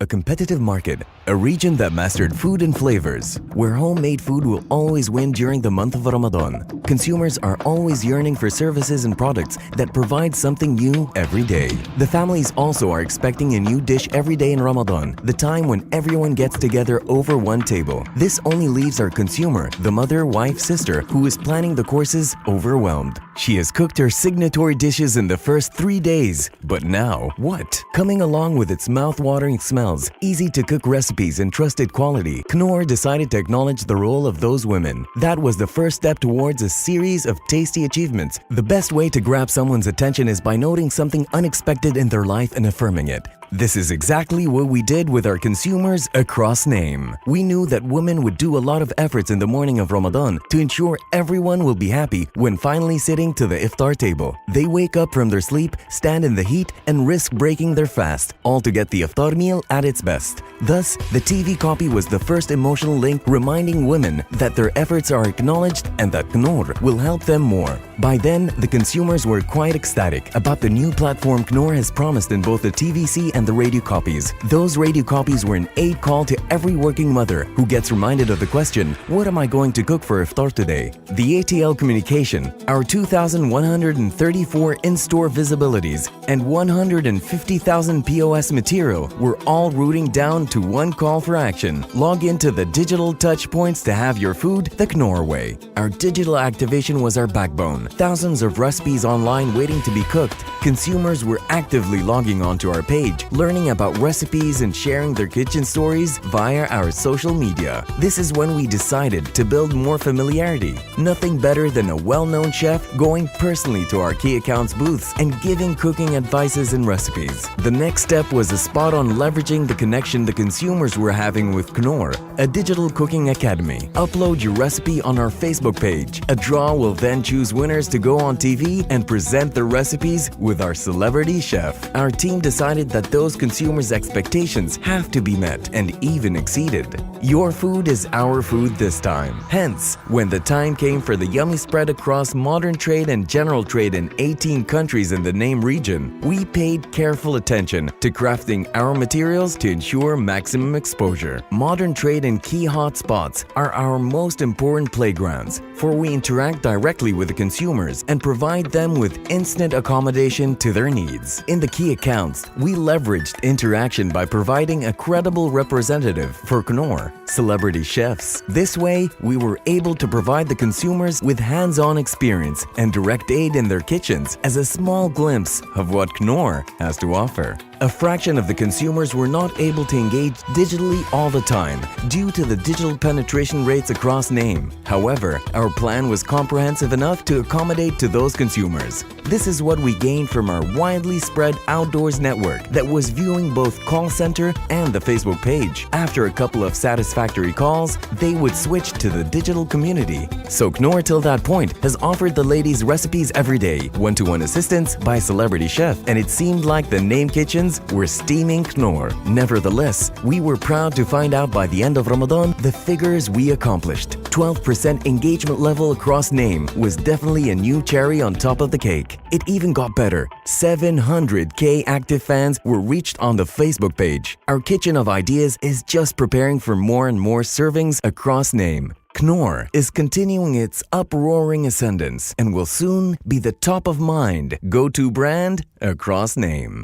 a competitive market, a region that mastered food and flavors, where homemade food will always win during the month of Ramadan. Consumers are always yearning for services and products that provide something new every day. The families also are expecting a new dish every day in Ramadan, the time when everyone gets together over one table. This only leaves our consumer, the mother, wife, sister, who is planning the courses, overwhelmed. She has cooked her signatory dishes in the first 3 days, but now what? Coming along with its mouth-watering smells, easy-to-cook recipes and trusted quality, Knorr decided to acknowledge the role of those women. That was the first step towards a series of tasty achievements. The best way to grab someone's attention is by noting something unexpected in their life and affirming it. This is exactly what we did with our consumers across name. We knew that women would do a lot of efforts in the morning of Ramadan to ensure everyone will be happy when finally sitting to the iftar table. They wake up from their sleep, stand in the heat, and risk breaking their fast, all to get the iftar meal at its best. Thus, the TV copy was the first emotional link reminding women that their efforts are acknowledged and that Knorr will help them more. By then, the consumers were quite ecstatic about the new platform Knorr has promised in both the TVC and the radio copies. Those radio copies were an aid call to every working mother who gets reminded of the question, what am I going to cook for iftar today? The ATL communication, our 2,134 in-store visibilities, and 150,000 POS material were all rooting down to one call for action. Log into the digital touch points to have your food the Knorr way. Our digital activation was our backbone. Thousands of recipes online waiting to be cooked. Consumers were actively logging onto our page, learning about recipes and sharing their kitchen stories via our social media. This is when we decided to build more familiarity. Nothing better than a well-known chef going personally to our key accounts booths and giving cooking advices and recipes. The next step was a spot on leveraging the connection the consumers were having with Knorr, a digital cooking academy. Upload your recipe on our Facebook page. A draw will then choose winners to go on TV and present their recipes with our celebrity chef. Our team decided that those consumers' expectations have to be met and even exceeded. Your food is our food this time. Hence, when the time came for the yummy spread across modern trade and general trade in 18 countries in the name region, we paid careful attention to crafting our materials to ensure maximum exposure. Modern trade and key hotspots are our most important playgrounds, for we interact directly with the consumers and provide them with instant accommodation to their needs. In the key accounts, we leveraged interaction by providing a credible representative for Knorr, celebrity chefs. This way, we were able to provide the consumers with hands-on experience and direct aid in their kitchens as a small glimpse of what Knorr has to offer. A fraction of the consumers were not able to engage digitally all the time due to the digital penetration rates across name. However, our plan was comprehensive enough to accommodate to those consumers. This is what we gained from our widely spread outdoors network that was viewing both call center and the Facebook page. After a couple of satisfactory calls, they would switch to the digital community. So Knorr till that point has offered the ladies recipes every day, one-to-one assistance by a celebrity chef, and it seemed like the name kitchens were steaming Knorr. Nevertheless, we were proud to find out by the end of Ramadan the figures we accomplished. 12% engagement level across name was definitely a new cherry on top of the cake. It even got better. 700K active fans were reached on the Facebook page. Our kitchen of ideas is just preparing for more and more servings across name. Knorr is continuing its uproaring ascendance and will soon be the top of mind go-to brand across name.